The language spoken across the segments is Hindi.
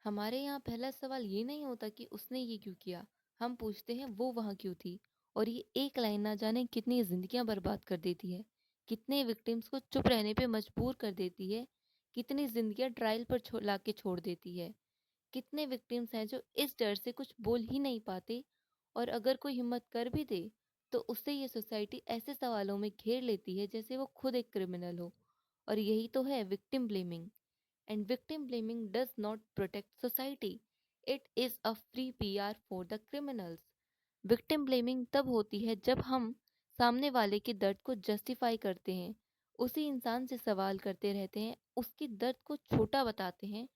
हमारे यहाँ पहला सवाल ये नहीं होता कि उसने ये क्यों किया, हम पूछते हैं वो वहाँ क्यों थी। और ये एक लाइन ना जाने कितनी जिंदगियां बर्बाद कर देती है, कितने विक्टिम्स को चुप रहने पे मजबूर कर देती है, कितनी जिंदगियां ट्रायल पर ला के छोड़ देती है। कितने विक्टिम्स हैं जो इस डर से कुछ बोल ही नहीं पाते, और अगर कोई हिम्मत कर भी दे तो उससे ये सोसाइटी ऐसे सवालों में घेर लेती है जैसे वो खुद एक क्रिमिनल हो। और यही तो है victim blaming. And victim blaming does not protect society. It is a free PR for the criminals. Victim blaming तब होती है जब हम सामने वाले के दर्द को जस्टिफाई करते हैं, उसी इंसान से सवाल करते रहते हैं, उसकी दर्द को छोटा बताते हैं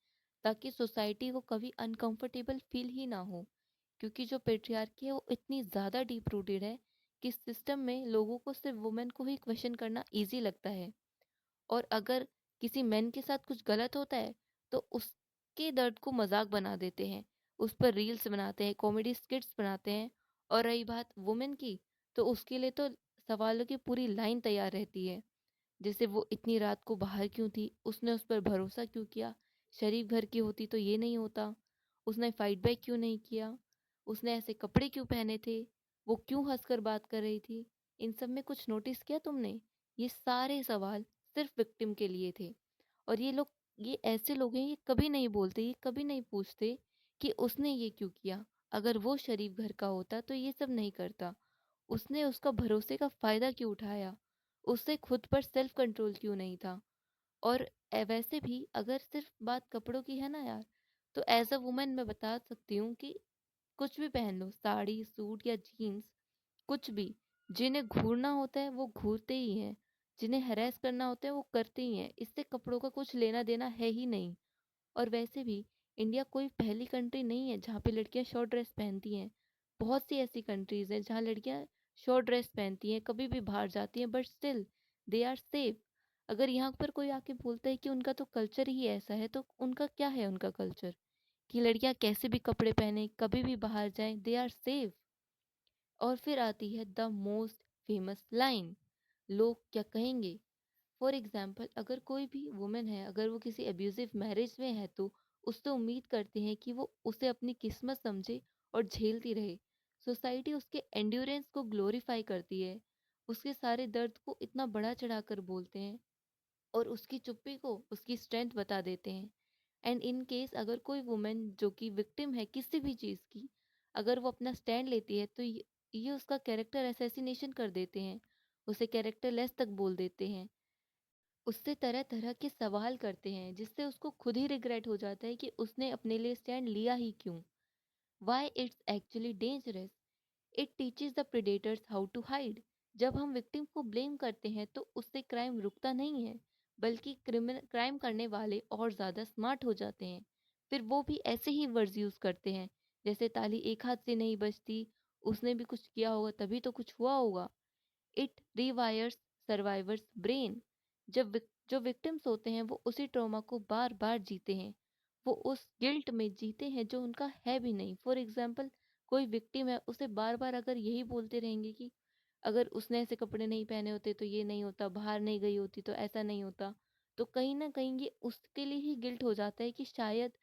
ताकि सोसाइटी को कभी अनकंफर्टेबल फील ही ना हो। क्योंकि जो पेट्रियार्की है वो इतनी ज़्यादा डीप रूटेड है कि सिस्टम में लोगों को सिर्फ वुमेन को ही क्वेश्चन करना इजी लगता है। और अगर किसी मैन के साथ कुछ गलत होता है तो उसके दर्द को मजाक बना देते हैं, उस पर रील्स बनाते हैं, कॉमेडी स्किट्स बनाते हैं। और रही बात वुमेन की, तो उसके लिए तो सवालों की पूरी लाइन तैयार रहती है। जैसे वो इतनी रात को बाहर क्यों थी, उसने उस पर भरोसा क्यों किया, शरीफ घर की होती तो ये नहीं होता, उसने फाइट बैक क्यों नहीं किया, उसने ऐसे कपड़े क्यों पहने थे, वो क्यों हंसकर बात कर रही थी। इन सब में कुछ नोटिस किया तुमने? ये सारे सवाल सिर्फ विक्टिम के लिए थे। और ये ऐसे लोग हैं, ये कभी नहीं बोलते, ये कभी नहीं पूछते कि उसने ये क्यों किया। अगर वो शरीफ घर का होता तो ये सब नहीं करता। उसने उसका भरोसे का फायदा क्यों उठाया, उससे खुद पर सेल्फ कंट्रोल क्यों नहीं था। और वैसे भी अगर सिर्फ बात कपड़ों की है ना यार, तो एज अ वुमेन मैं बता सकती हूँ कि कुछ भी पहन लो, साड़ी सूट या जीन्स, कुछ भी, जिन्हें घूरना होता है वो घूरते ही हैं, जिन्हें हैरेस करना होता है वो करते ही हैं। इससे कपड़ों का कुछ लेना देना है ही नहीं। और वैसे भी इंडिया कोई पहली कंट्री नहीं है जहाँ पे लड़कियां शॉर्ट ड्रेस पहनती हैं। बहुत सी ऐसी कंट्रीज हैं जहाँ लड़कियां शॉर्ट ड्रेस पहनती हैं, कभी भी बाहर जाती हैं, but still they are safe. अगर यहाँ पर कोई आके बोलता है कि उनका तो कल्चर ही ऐसा है, तो उनका क्या है, उनका कल्चर कि लड़कियां कैसे भी कपड़े पहने कभी भी बाहर जाएं, दे आर सेफ। और फिर आती है द मोस्ट फेमस लाइन, लोग क्या कहेंगे। फॉर एग्जाम्पल, अगर कोई भी वुमेन है, अगर वो किसी अब्यूजिव मैरिज में है तो उससे उम्मीद करते हैं कि वो उसे अपनी किस्मत समझे और झेलती रहे। सोसाइटी उसके एंड्योरेंस को ग्लोरीफाई करती है, उसके सारे दर्द को इतना बड़ा चढ़ाकर बोलते हैं और उसकी चुप्पी को उसकी स्ट्रेंथ बता देते हैं। एंड इन केस अगर कोई वुमेन जो कि विक्टिम है किसी भी चीज़ की, अगर वो अपना स्टैंड लेती है तो ये उसका कैरेक्टर असैसिनेशन कर देते हैं, उसे कैरेक्टर लेस तक बोल देते हैं, उससे तरह तरह के सवाल करते हैं जिससे उसको खुद ही रिग्रेट हो जाता है कि उसने अपने लिए स्टैंड लिया ही क्यों। Why it's actually dangerous, it teaches the predators how to hide. जब हम विक्टिम को ब्लेम करते हैं तो उससे क्राइम रुकता नहीं है, बल्कि क्राइम करने वाले और ज़्यादा स्मार्ट हो जाते हैं। फिर वो भी ऐसे ही वर्ड्स यूज़ करते हैं जैसे ताली एक हाथ से नहीं बजती, उसने भी कुछ किया होगा तभी तो कुछ हुआ होगा। It rewires survivors brain. जो विक्टिम्स होते हैं वो उसी ट्रॉमा को बार बार जीते हैं, वो उस गिल्ट में जीते हैं जो उनका है भी नहीं। फॉर एग्जाम्पल, कोई विक्टिम है, उसे बार बार अगर यही बोलते रहेंगे कि अगर उसने ऐसे कपड़े नहीं पहने होते तो ये नहीं होता, बाहर नहीं गई होती तो ऐसा नहीं होता, तो कहीं ना कहीं ये उसके लिए ही गिल्ट हो जाता है कि शायद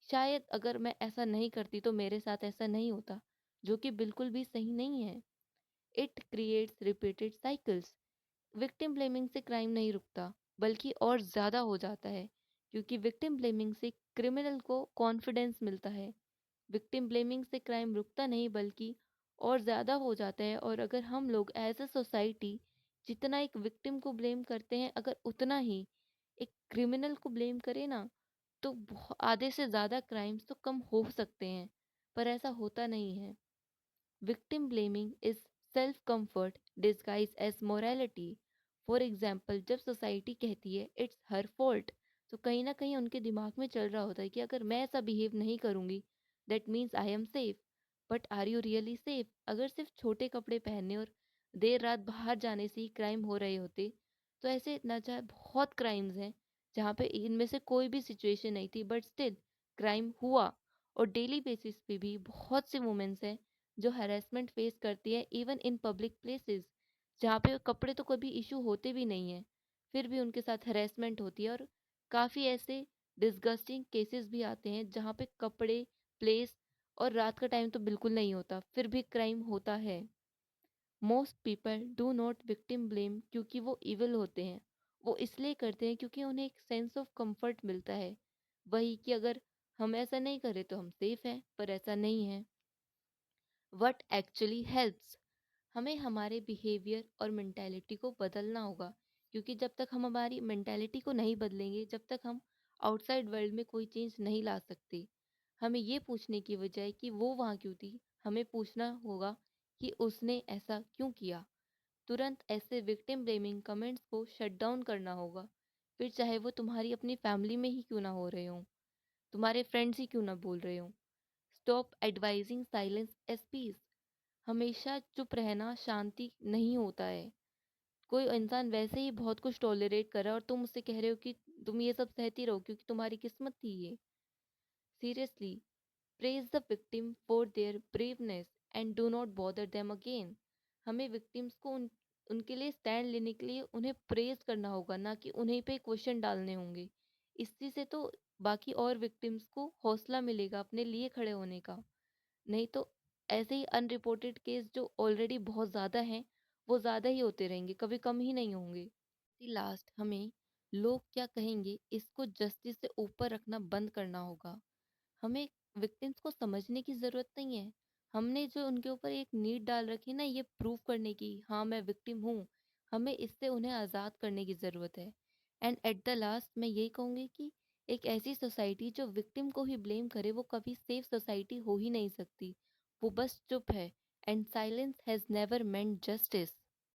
शायद अगर मैं ऐसा नहीं करती तो मेरे साथ ऐसा नहीं होता, जो कि बिल्कुल भी सही नहीं है। It creates repeated cycles. Victim blaming से क्राइम नहीं रुकता, बल्कि और ज़्यादा हो जाता है, क्योंकि विक्टिम ब्लेमिंग से क्रिमिनल को कॉन्फिडेंस मिलता है। विक्टिम ब्लेमिंग से क्राइम रुकता नहीं बल्कि और ज़्यादा हो जाता है। और अगर हम लोग एज अ सोसाइटी जितना एक विक्टिम को ब्लेम करते हैं, अगर उतना ही एक क्रिमिनल को ब्लेम करें ना, तो आधे से ज़्यादा क्राइम्स तो कम हो सकते हैं। पर ऐसा होता नहीं है। Victim blaming is self comfort disguised as morality. For example, जब सोसाइटी कहती है इट्स हर फॉल्ट, तो कहीं ना कहीं उनके दिमाग में चल रहा होता है कि अगर मैं ऐसा बिहेव नहीं करूंगी that means I am safe. But are you really safe? अगर सिर्फ छोटे कपड़े पहनने और देर रात बाहर जाने से ही क्राइम हो रहे होते, तो ऐसे ना चाहे बहुत क्राइम्स हैं जहाँ पे इनमें से कोई भी सिचुएशन नहीं थी बट स्टिल क्राइम हुआ। और डेली बेसिस पे भी बहुत से वुमेन्स हैं जो हैरेसमेंट फेस करती है, इवन इन पब्लिक प्लेसेस, जहाँ पे कपड़े तो कभी इशू होते भी नहीं है, फिर भी उनके साथ हैरेसमेंट होती है। और काफ़ी ऐसे डिस्गस्टिंग केसेस भी आते हैं जहाँ पे कपड़े, प्लेस और रात का टाइम तो बिल्कुल नहीं होता, फिर भी क्राइम होता है। Most people do not victim blame क्योंकि वो इविल होते हैं। वो इसलिए करते हैं क्योंकि उन्हें एक सेंस ऑफ कंफर्ट मिलता है। वही कि अगर हम ऐसा नहीं करें तो हम सेफ हैं, पर ऐसा नहीं है। व्हाट एक्चुअली हेल्प्स, हमें हमारे बिहेवियर और मेंटालिटी को बदलना होगा, क्योंकि जब तक हम हमारी मेंटालिटी को नहीं बदलेंगे, जब तक हम आउटसाइड वर्ल्ड में कोई चेंज नहीं ला सकते। हमें ये पूछने की बजाय कि वो वहाँ क्यों थी, हमें पूछना होगा कि उसने ऐसा क्यों किया। तुरंत ऐसे विक्टिम ब्लेमिंग कमेंट्स को शट डाउन करना होगा, फिर चाहे वो तुम्हारी अपनी फैमिली में ही क्यों ना हो रहे हों, तुम्हारे फ्रेंड्स ही क्यों ना बोल रहे हों। Stop advising silence as peace, हमेशा चुप रहना शांति नहीं होता है। कोई इंसान वैसे ही बहुत कुछ टॉलरेट कर रहा है और तुम उससे कह रहे हो कि तुम ये सब सहती रहो क्योंकि तुम्हारी किस्मत थी ये। Seriously, praise the victim for their braveness and do not bother them again. हमें विक्टिम्स को उनके लिए स्टैंड लेने के लिए उन्हें प्रेज करना होगा, ना कि उन्हीं पे क्वेश्चन डालने होंगे। इसी से तो बाकी और विक्टिम्स को हौसला मिलेगा अपने लिए खड़े होने का। नहीं तो ऐसे ही अनरिपोर्टेड केस जो ऑलरेडी बहुत ज़्यादा हैं, वो ज़्यादा ही होते रहेंगे, कभी कम ही नहीं होंगे। लास्ट, हमें लोग क्या कहेंगे इसको जस्टिस से ऊपर रखना बंद करना होगा। हमें विक्टिम्स को समझने की ज़रूरत नहीं है। हमने जो उनके ऊपर एक नीड डाल रखी है ना, ये प्रूव करने की, हाँ मैं विक्टिम हूँ, हमें इससे उन्हें आज़ाद करने की ज़रूरत है। एंड एट द लास्ट मैं यही कहूँगी कि एक ऐसी सोसाइटी जो विक्टिम को ही ब्लेम करे वो कभी सेफ सोसाइटी हो ही नहीं सकती। वो बस चुप है। And silence has never meant justice.